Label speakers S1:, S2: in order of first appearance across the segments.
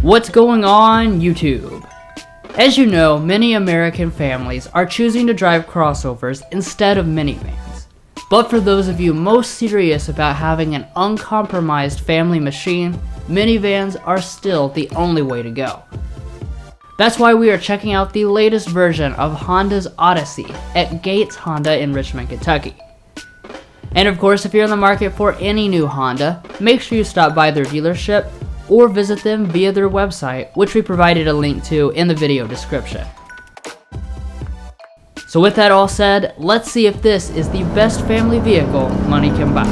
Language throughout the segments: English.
S1: What's going on, YouTube? As you know, many American families are choosing to drive crossovers instead of minivans. But for those of you most serious about having an uncompromised family machine, minivans are still the only way to go. That's why we are checking out the latest version of Honda's Odyssey at Gates Honda in Richmond, Kentucky. And of course, if you're in the market for any new Honda, make sure you stop by their dealership or visit them via their website, which we provided a link to in the video description. So with that all said, let's see if this is the best family vehicle money can buy.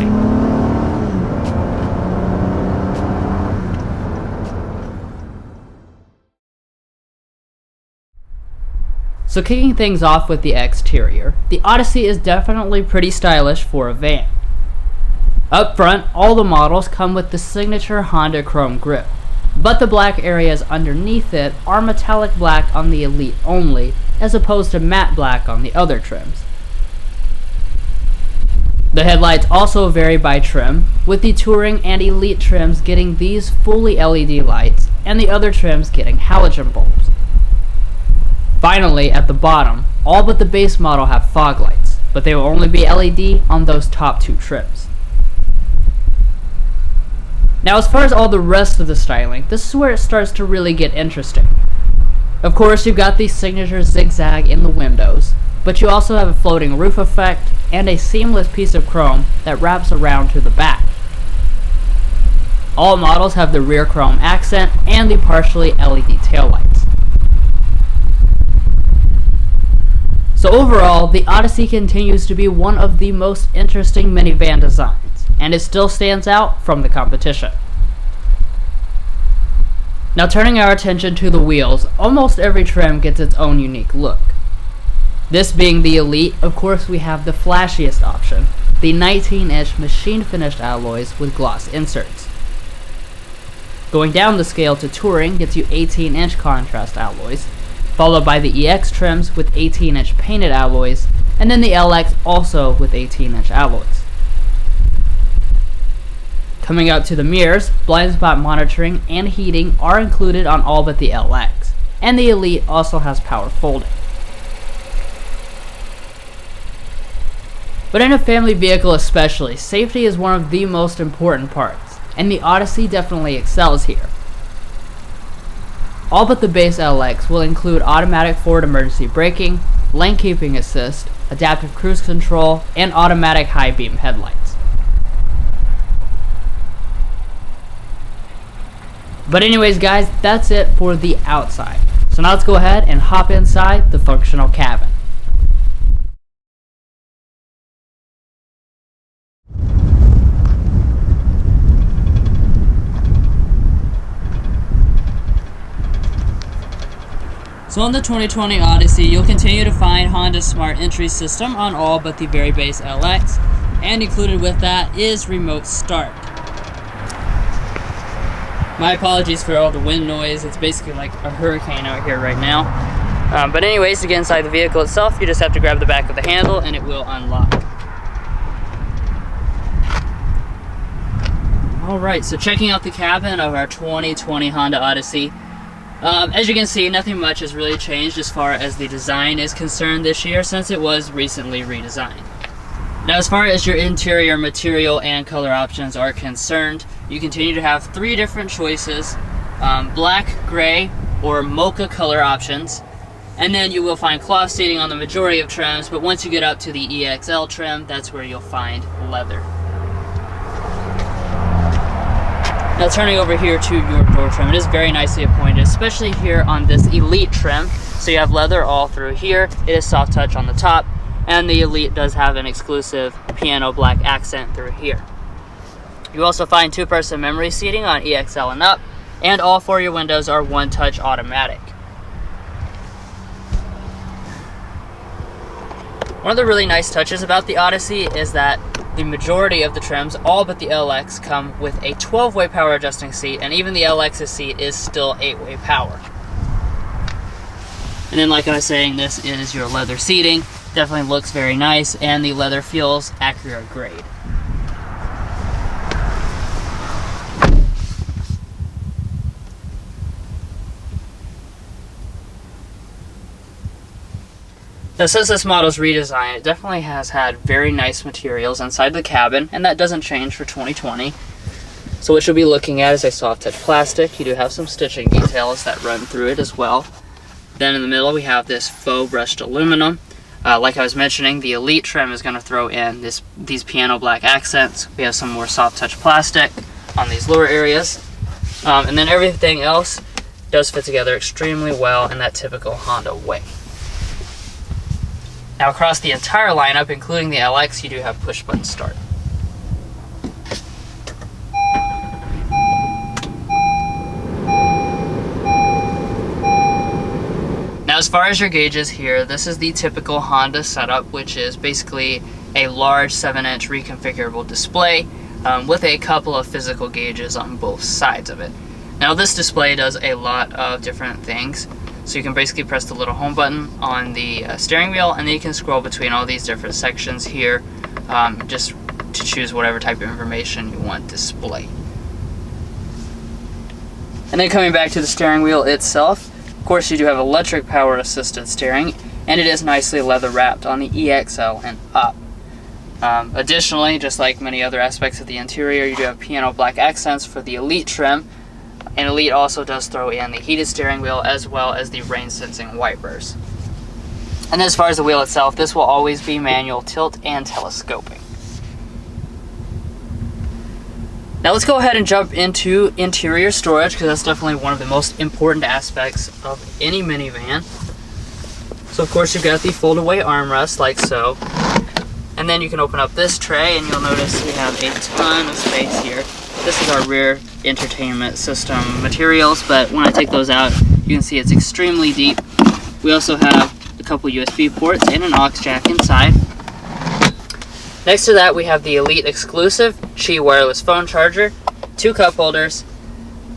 S1: So kicking things off with the exterior, the Odyssey is definitely pretty stylish for a van. Up front, all the models come with the signature Honda chrome grille, but the black areas underneath it are metallic black on the Elite only, as opposed to matte black on the other trims. The headlights also vary by trim, with the Touring and Elite trims getting these fully LED lights, and the other trims getting halogen bulbs. Finally, at the bottom, all but the base model have fog lights, but they will only be LED on those top two trims. Now, as far as all the rest of the styling, this is where it starts to really get interesting. Of course, you've got the signature zigzag in the windows, but you also have a floating roof effect and a seamless piece of chrome that wraps around to the back. All models have the rear chrome accent and the partially LED taillights. So overall, the Odyssey continues to be one of the most interesting minivan designs, and it still stands out from the competition. Now turning our attention to the wheels, almost every trim gets its own unique look. This being the Elite, of course we have the flashiest option, the 19-inch machine finished alloys with gloss inserts. Going down the scale to Touring gets you 18-inch contrast alloys, followed by the EX trims with 18-inch painted alloys, and then the LX also with 18-inch alloys. Coming up to the mirrors, blind spot monitoring and heating are included on all but the LX, and the Elite also has power folding. But in a family vehicle especially, safety is one of the most important parts, and the Odyssey definitely excels here. All but the base LX will include automatic forward emergency braking, lane keeping assist, adaptive cruise control, and automatic high beam headlights. But anyways guys, that's it for the outside. So now let's go ahead and hop inside the functional cabin. So on the 2020 Odyssey, you'll continue to find Honda's smart entry system on all but the very base LX, and included with that is remote start. My apologies for all the wind noise. It's basically like a hurricane out here right now. But anyways, to get inside the vehicle itself, you just have to grab the back of the handle and it will unlock. Alright, so checking out the cabin of our 2020 Honda Odyssey. As you can see, nothing much has really changed as far as the design is concerned this year, since it was recently redesigned. Now, as far as your interior material and color options are concerned, you continue to have three different choices, black, gray, or mocha color options. And then you will find cloth seating on the majority of trims, but once you get up to the EXL trim, that's where you'll find leather. Now turning over here to your door trim, it is very nicely appointed, especially here on this Elite trim. So you have leather all through here, it is soft touch on the top, and the Elite does have an exclusive piano black accent through here. You also find two-person memory seating on EXL and up, and all four of your windows are one-touch automatic. One of the really nice touches about the Odyssey is that the majority of the trims, all but the LX, come with a 12-way power adjusting seat, and even the LX's seat is still 8-way power. And then, like I was saying, this is your leather seating. Definitely looks very nice, and the leather feels accurate grade. Now, since this model's redesigned, it definitely has had very nice materials inside the cabin, and that doesn't change for 2020. So what you'll be looking at is a soft touch plastic. You do have some stitching details that run through it as well. Then in the middle we have this faux brushed aluminum. Like I was mentioning, the Elite trim is going to throw in these piano black accents. We have some more soft touch plastic on these lower areas. And then everything else does fit together extremely well in that typical Honda way. Now across the entire lineup, including the LX, you do have push button start. Now as far as your gauges here, this is the typical Honda setup, which is basically a large 7-inch reconfigurable display with a couple of physical gauges on both sides of it. Now this display does a lot of different things. So you can basically press the little home button on the steering wheel, and then you can scroll between all these different sections here just to choose whatever type of information you want displayed. And then coming back to the steering wheel itself, of course you do have electric power assisted steering, and it is nicely leather wrapped on the EXL and up. Additionally, just like many other aspects of the interior, you do have piano black accents for the Elite trim. And Elite also does throw in the heated steering wheel as well as the rain sensing wipers. And as far as the wheel itself, this will always be manual tilt and telescoping. Now let's go ahead and jump into interior storage, because that's definitely one of the most important aspects of any minivan. So of course you've got the fold away armrest like so. And then you can open up this tray and you'll notice we have a ton of space here. This is our rear entertainment system materials, but when I take those out, you can see it's extremely deep. We also have a couple USB ports and an aux jack inside. Next to that, we have the Elite exclusive Qi wireless phone charger, 2 cup holders,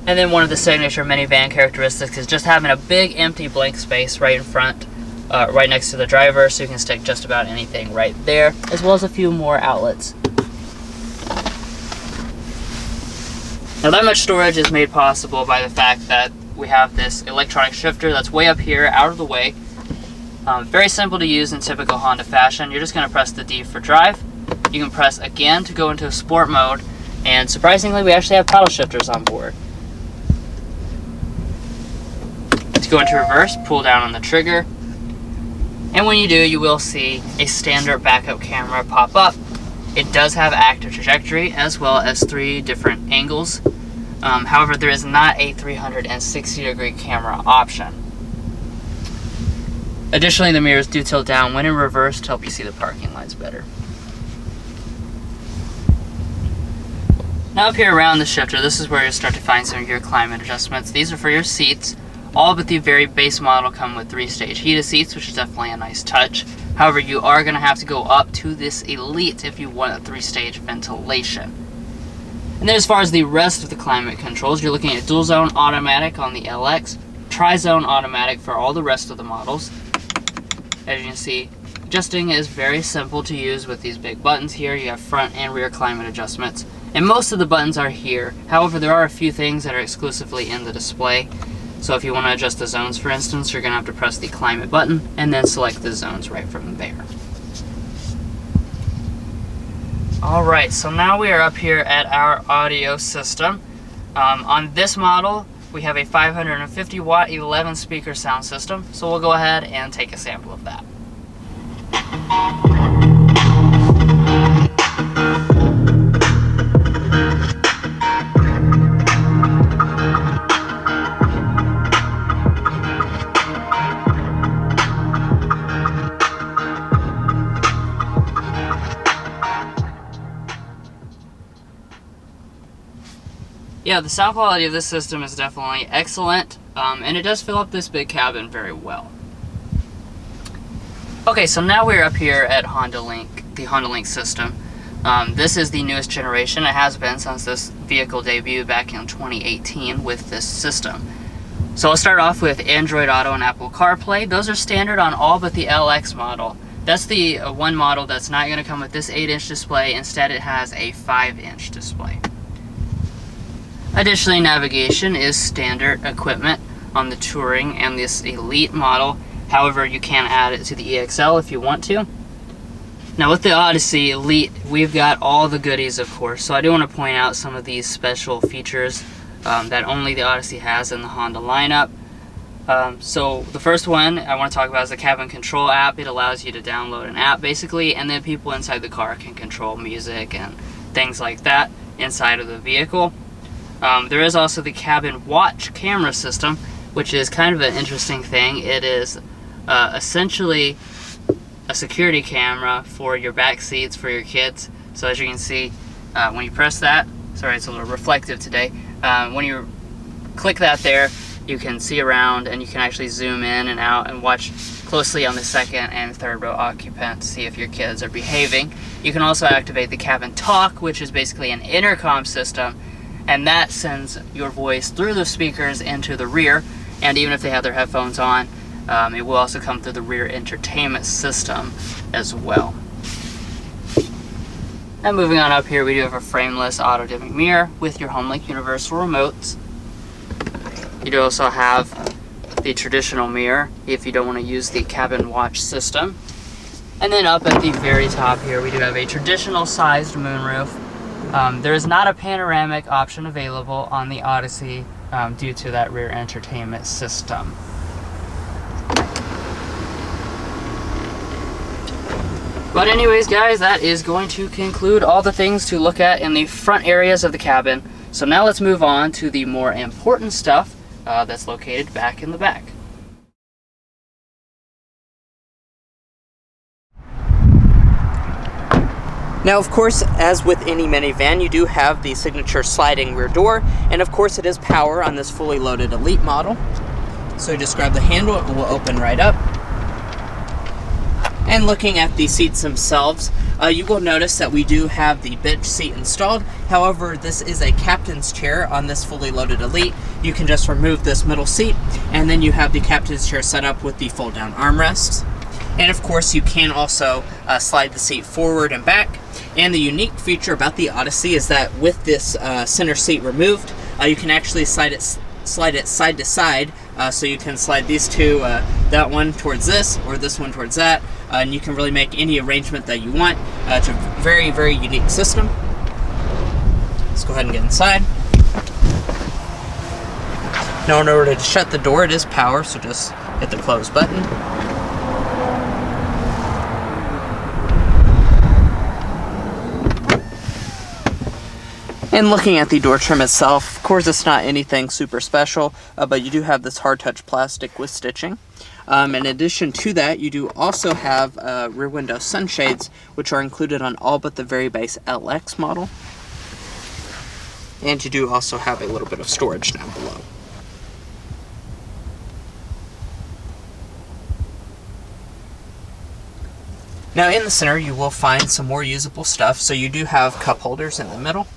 S1: and then one of the signature minivan characteristics is just having a big empty blank space right in front, right next to the driver, so you can stick just about anything right there, as well as a few more outlets. Now that much storage is made possible by the fact that we have this electronic shifter that's way up here, out of the way. Very simple to use in typical Honda fashion. You're just going to press the D for drive. You can press again to go into sport mode, and surprisingly we actually have paddle shifters on board. To go into reverse, pull down on the trigger, and when you do, you will see a standard backup camera pop up. It does have active trajectory as well as 3 different angles. However, there is not a 360-degree camera option. Additionally, the mirrors do tilt down when in reverse to help you see the parking lights better. Now up here around the shifter, this is where you start to find some of your climate adjustments. These are for your seats. All but the very base model come with 3-stage heated seats, which is definitely a nice touch. However, you are going to have to go up to this Elite if you want a 3-stage ventilation. And then as far as the rest of the climate controls, you're looking at dual zone automatic on the LX, tri-zone automatic for all the rest of the models. As you can see, adjusting is very simple to use with these big buttons here. You have front and rear climate adjustments, and most of the buttons are here. However, there are a few things that are exclusively in the display. So if you want to adjust the zones, for instance, you're going to have to press the climate button and then select the zones right from there. Alright, so now we are up here at our audio system. On this model, we have a 550 watt 11 speaker sound system, so we'll go ahead and take a sample of that. Yeah, the sound quality of this system is definitely excellent, and it does fill up this big cabin very well. Okay, so now we're up here at HondaLink, the HondaLink system. This is the newest generation. It has been since this vehicle debuted back in 2018 with this system. So I'll start off with Android Auto and Apple CarPlay. Those are standard on all but the LX model. That's the one model that's not going to come with this 8-inch display. Instead, it has a 5-inch display. Additionally, navigation is standard equipment on the Touring and this Elite model. However, you can add it to the EXL if you want to. Now with the Odyssey Elite, we've got all the goodies, of course, so I do want to point out some of these special features that only the Odyssey has in the Honda lineup. So the first one I want to talk about is the cabin control app. It allows you to download an app basically, and then people inside the car can control music and things like that inside of the vehicle. There is also the cabin watch camera system, which is kind of an interesting thing. It is essentially a security camera for your back seats for your kids. So as you can see, when you press that, sorry it's a little reflective today, when you click that there, you can see around and you can actually zoom in and out and watch closely on the second and third row occupant to see if your kids are behaving. You can also activate the cabin talk, which is basically an intercom system, and that sends your voice through the speakers into the rear, and even if they have their headphones on, it will also come through the rear entertainment system as well. And moving on up here, we do have a frameless auto-dimming mirror with your HondaLink universal remotes. You do also have the traditional mirror if you don't want to use the cabin watch system. And then up at the very top here, we do have a traditional sized moonroof. There is not a panoramic option available on the Odyssey due to that rear entertainment system. But anyways guys, that is going to conclude all the things to look at in the front areas of the cabin. So now let's move on to the more important stuff that's located back in the back. Now, of course, as with any minivan, you do have the signature sliding rear door, and of course it is power on this fully loaded Elite model. So you just grab the handle, it will open right up. And looking at the seats themselves, you will notice that we do have the bench seat installed. However, this is a captain's chair on this fully loaded Elite. You can just remove this middle seat, and then you have the captain's chair set up with the fold-down armrests. And of course, you can also slide the seat forward and back. And the unique feature about the Odyssey is that with this center seat removed, you can actually slide it side to side. So you can slide these two, that one towards this or this one towards that, and you can really make any arrangement that you want. It's a very, very unique system. Let's go ahead and get inside. Now in order to shut the door, it is power, so just hit the close button. And looking at the door trim itself, of course it's not anything super special, but you do have this hard touch plastic with stitching. In addition to that, you do also have rear window sunshades, which are included on all but the very base LX model. And you do also have a little bit of storage down below. Now in the center, you will find some more usable stuff. So you do have cup holders in the middle.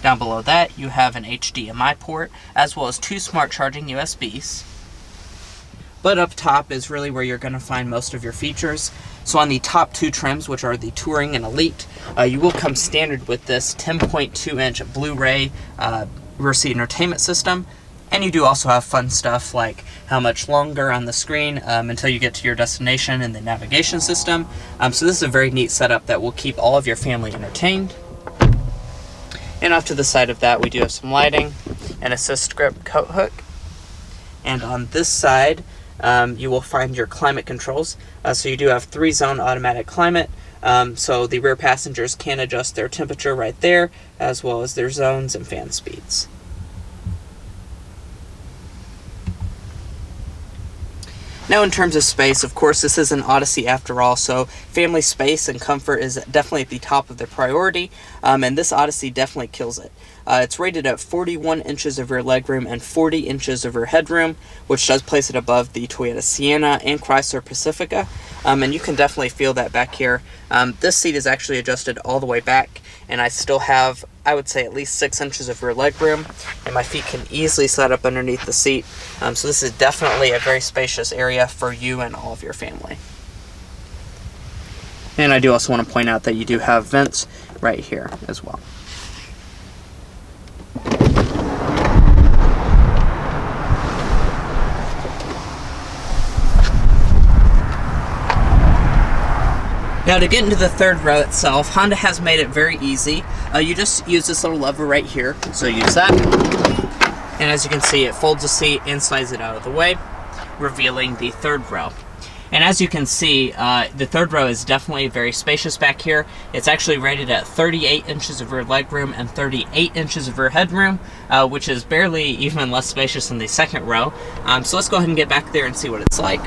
S1: Down below that, you have an HDMI port, as well as two smart charging USBs. But up top is really where you're going to find most of your features. So on the top two trims, which are the Touring and Elite, you will come standard with this 10.2-inch Blu-ray rear seat entertainment system. And you do also have fun stuff like how much longer on the screen until you get to your destination and the navigation system. So this is a very neat setup that will keep all of your family entertained. And off to the side of that, we do have some lighting, an assist grip coat hook. And on this side, you will find your climate controls. So you do have 3-zone automatic climate. So the rear passengers can adjust their temperature right there, as well as their zones and fan speeds. Now in terms of space, of course, this is an Odyssey after all, so family space and comfort is definitely at the top of the priority, and this Odyssey definitely kills it. It's rated at 41 inches of rear legroom and 40 inches of rear headroom, which does place it above the Toyota Sienna and Chrysler Pacifica, and you can definitely feel that back here. This seat is actually adjusted all the way back, and I still have, I would say, at least 6 inches of rear legroom, and my feet can easily slide up underneath the seat. So this is definitely a very spacious area for you and all of your family. And I do also want to point out that you do have vents right here as well.
S2: Now to get into the third row itself, Honda has made it very easy. You just use this little lever right here. So use that. And as you can see, it folds the seat and slides it out of the way, revealing the third row. And as you can see, the third row is definitely very spacious back here. It's actually rated at 38 inches of rear legroom and 38 inches of rear headroom, which is barely even less spacious than the second row. So let's go ahead and get back there and see what it's like.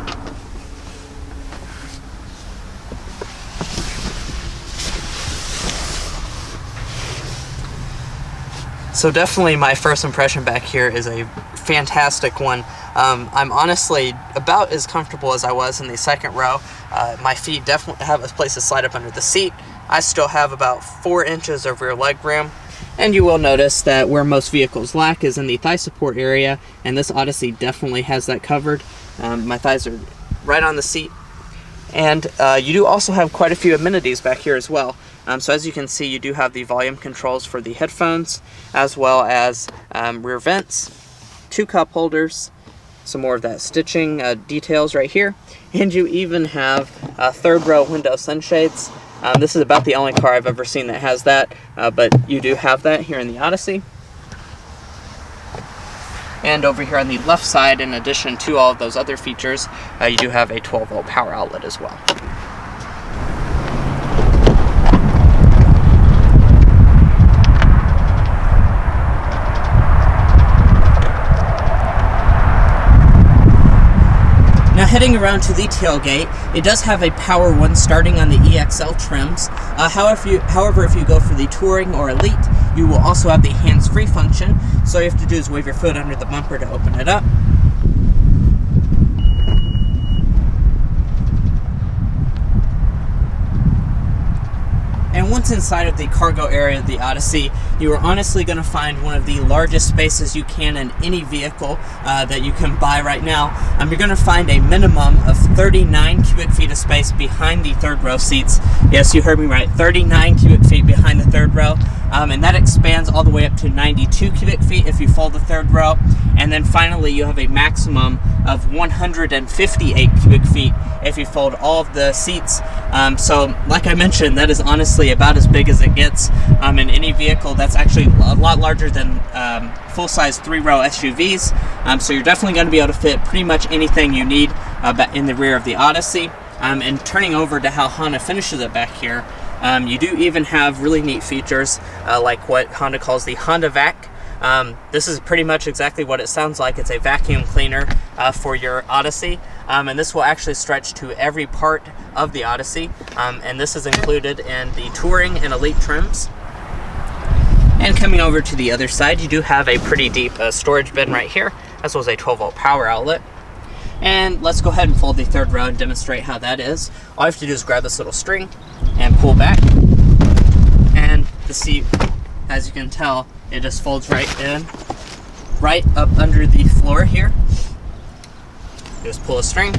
S2: So definitely my first impression back here is a fantastic one. I'm honestly about as comfortable as I was in the second row. My feet definitely have a place to slide up under the seat. I still have about 4 inches of rear leg room. And you will notice that where most vehicles lack is in the thigh support area, and this Odyssey definitely has that covered. My thighs are right on the seat. And you do also have quite a few amenities back here as well. So as you can see, you do have the volume controls for the headphones, as well as rear vents, 2 cup holders, some more of that stitching details right here, and you even have third row window sunshades. This is about the only car I've ever seen that has that, but you do have that here in the Odyssey. And over here on the left side, in addition to all of those other features, you do have a 12-volt power outlet as well. Now heading around to the tailgate, it does have a Power 1 starting on the EXL trims. However, if you go for the Touring or Elite, you will also have the hands-free function. So all you have to do is wave your foot under the bumper to open it up. And once inside of the cargo area of the Odyssey, you are honestly going to find one of the largest spaces you can in any vehicle that you can buy right now. You're going to find a minimum of 39 cubic feet of space behind the third row seats. Yes, you heard me right, 39 cubic feet behind the third row. And that expands all the way up to 92 cubic feet if you fold the third row. And then finally, you have a maximum of 158 cubic feet if you fold all of the seats. So like I mentioned, that is honestly about as big as it gets in any vehicle. That's actually a lot larger than full-size 3-row SUVs. So you're definitely going to be able to fit pretty much anything you need in the rear of the Odyssey. And turning over to how Honda finishes it back here, you do even have really neat features like what Honda calls the Honda Vac. This is pretty much exactly what it sounds like. It's a vacuum cleaner for your Odyssey, and this will actually stretch to every part of the Odyssey, and this is included in the Touring and Elite trims. And coming over to the other side, you do have a pretty deep storage bin right here, as well as a 12-volt power outlet. And let's go ahead and fold the third row and demonstrate how that is. All you have to do is grab this little string and pull back, and the seat, as you can tell, it just folds right in, right up under the floor here. Just pull a string,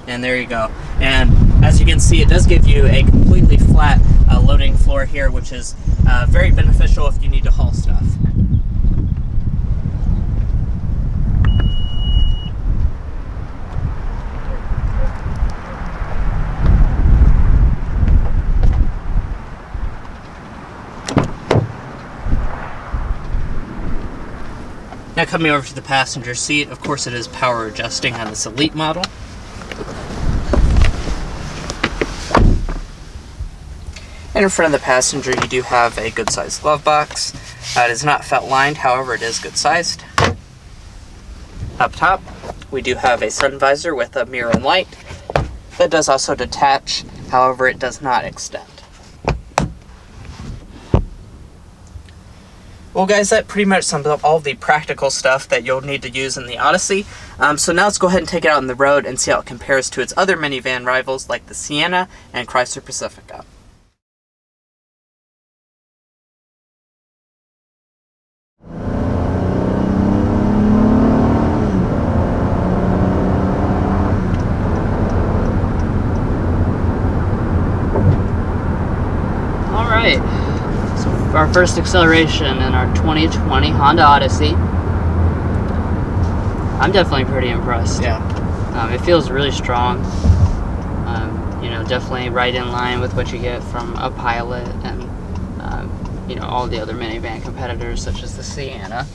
S2: and there you go. And as you can see, it does give you a completely flat loading floor here, which is very beneficial if you need to haul stuff. Now coming over to the passenger seat, of course it is power adjusting on this Elite model. And in front of the passenger you do have a good sized glove box. It is not felt lined, however it is good sized. Up top we do have a sun visor with a mirror and light. That does also detach, however it does not extend. Well guys, that pretty much sums up all the practical stuff that you'll need to use in the Odyssey. So now let's go ahead and take it out on the road and see how it compares to its other minivan rivals like the Sienna and Chrysler Pacifica.
S1: Alright. Our first acceleration in our 2020 Honda Odyssey. I'm definitely pretty impressed.
S2: Yeah.
S1: It feels really strong. Definitely right in line with what you get from a Pilot and all the other minivan competitors such as the Sienna.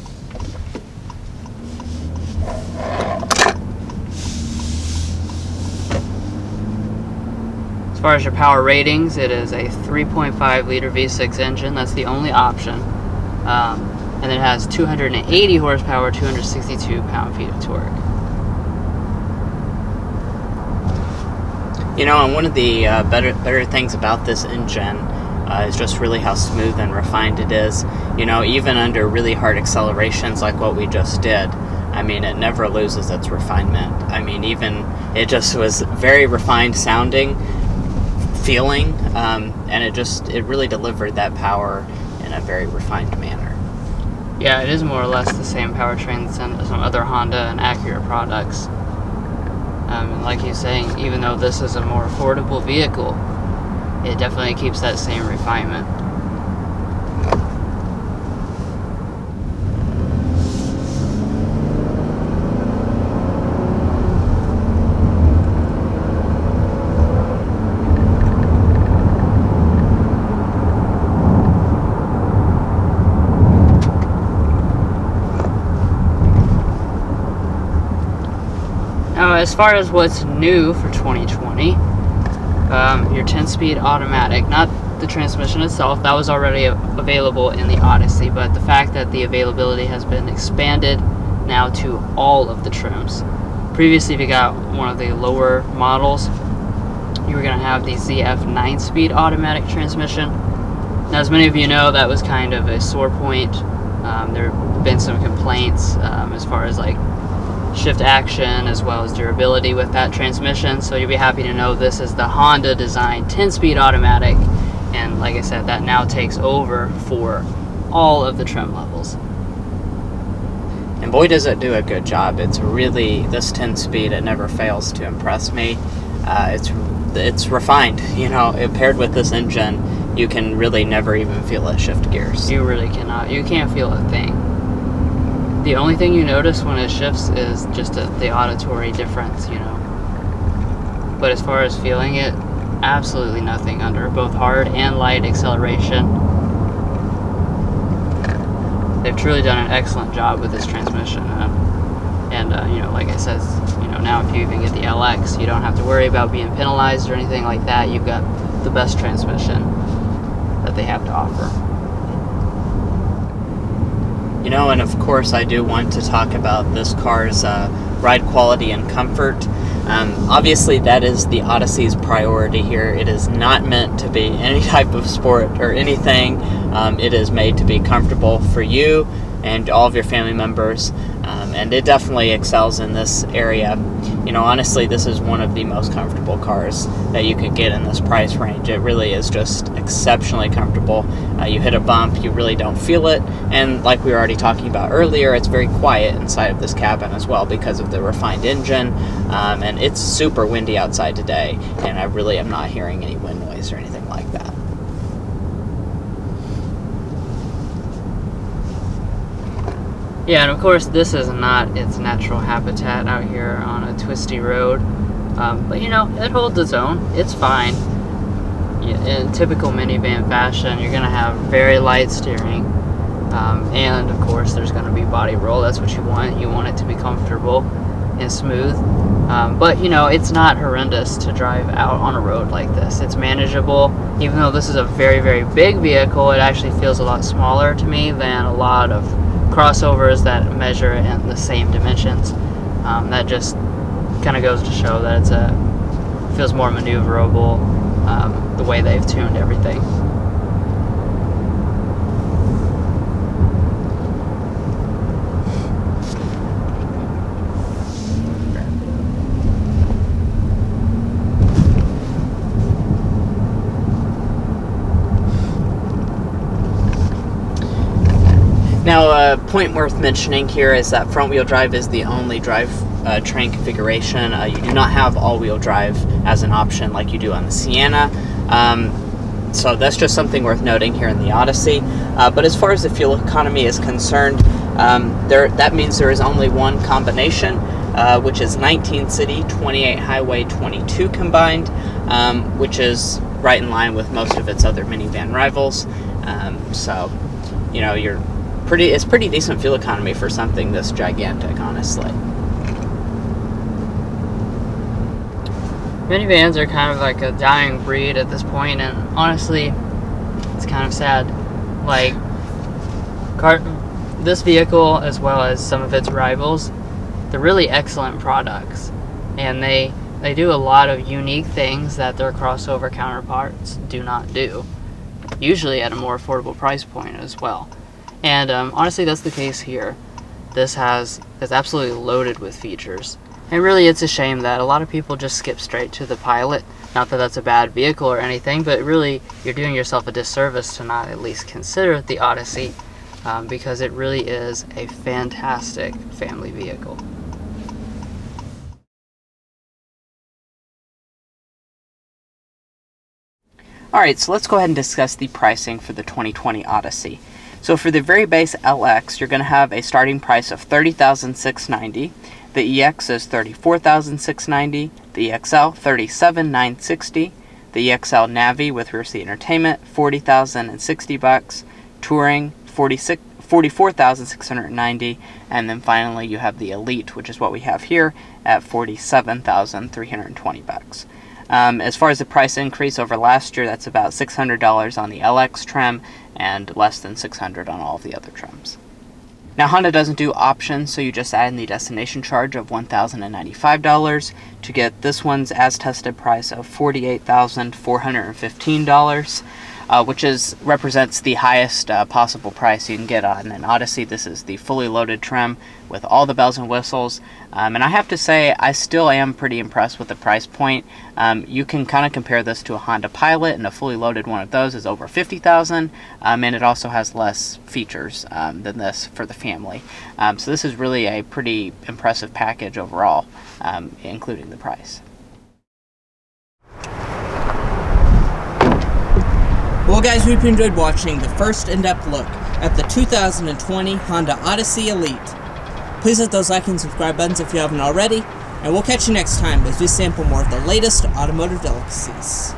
S1: As far as your power ratings, it is a 3.5 liter V6 engine. That's the only option. And it has 280 horsepower, 262 pound-feet of torque.
S2: And one of the better things about this engine is just really how smooth and refined it is. Even under really hard accelerations like what we just did, it never loses its refinement. Even it just was very refined sounding, feeling, and it really delivered that power in a very refined manner.
S1: Yeah, it is more or less the same powertrain as some other Honda and Acura products. Like you're saying, even though this is a more affordable vehicle, it definitely keeps that same refinement. Now, as far as what's new for 2020, your 10-speed automatic, not the transmission itself, that was already available in the Odyssey, but the fact that the availability has been expanded now to all of the trims. Previously, if you got one of the lower models, you were going to have the ZF 9-speed automatic transmission. Now, as many of you know, that was kind of a sore point. There have been some complaints as far as like shift action as well as durability with that transmission, so you'll be happy to know this is the Honda designed 10-speed automatic, and like I said, that now takes over for all of the trim levels.
S2: And boy does it do a good job. It's really, this 10-speed, it never fails to impress me. It's refined, paired with this engine, you can really never even feel it shift gears.
S1: You really cannot. You can't feel a thing. The only thing you notice when it shifts is just the auditory difference, But as far as feeling it, absolutely nothing under both hard and light acceleration. They've truly done an excellent job with this transmission. Like I said, now if you even get the LX, you don't have to worry about being penalized or anything like that. You've got the best transmission that they have to offer.
S2: And of course I do want to talk about this car's ride quality and comfort. Obviously that is the Odyssey's priority here. It is not meant to be any type of sport or anything. It is made to be comfortable for you and all of your family members, and it definitely excels in this area. Honestly, this is one of the most comfortable cars that you could get in this price range. It really is just exceptionally comfortable. You hit a bump, you really don't feel it, and like we were already talking about earlier, it's very quiet inside of this cabin as well because of the refined engine, and it's super windy outside today, and I really am not hearing any wind noise or anything like that.
S1: Yeah, and of course this is not its natural habitat out here on a twisty road, but it holds its own. It's fine. In typical minivan fashion, you're going to have very light steering, and of course there's going to be body roll. That's what you want. You want it to be comfortable and smooth, but it's not horrendous to drive out on a road like this. It's manageable. Even though this is a very, very big vehicle, it actually feels a lot smaller to me than a lot of crossovers that measure in the same dimensions. That just kind of goes to show that it feels more maneuverable, the way they've tuned everything.
S2: Now, a point worth mentioning here is that front-wheel drive is the only drivetrain configuration. You do not have all-wheel drive as an option like you do on the Sienna. So that's just something worth noting here in the Odyssey. But as far as the fuel economy is concerned, that means there is only one combination, which is 19 city, 28 highway, 22 combined. which is right in line with most of its other minivan rivals. So, you know, it's pretty decent fuel economy for something this gigantic, honestly.
S1: Minivans are kind of like a dying breed at this point, and honestly, it's kind of sad. Like, this vehicle, as well as some of its rivals, they're really excellent products, and they do a lot of unique things that their crossover counterparts do not do, usually at a more affordable price point as well. And honestly, that's the case here. This is absolutely loaded with features. And really, it's a shame that a lot of people just skip straight to the Pilot. Not that that's a bad vehicle or anything, but really, you're doing yourself a disservice to not at least consider the Odyssey, because it really is a fantastic family vehicle.
S2: Alright, so let's go ahead and discuss the pricing for the 2020 Odyssey. So for the very base LX, you're going to have a starting price of $30,690. The EX is $34,690. The EXL, $37,960. The EXL Navi with rear seat entertainment, $40,060. Touring, $44,690. And then finally you have the Elite, which is what we have here, at $47,320. As far as the price increase over last year, that's about $600 on the LX trim and less than $600 on all of the other trims. Now, Honda doesn't do options, so you just add in the destination charge of $1,095 to get this one's as-tested price of $48,415, which represents the highest possible price you can get on an Odyssey. This is the fully loaded trim with all the bells and whistles, and I have to say I still am pretty impressed with the price point. You can kind of compare this to a Honda Pilot, and a fully loaded one of those is over $50,000, and it also has less features than this for the family. So this is really a pretty impressive package overall, including the price.
S3: Well guys, we hope you enjoyed watching the first in-depth look at the 2020 Honda Odyssey Elite. Please hit those like and subscribe buttons if you haven't already, and we'll catch you next time as we sample more of the latest automotive delicacies.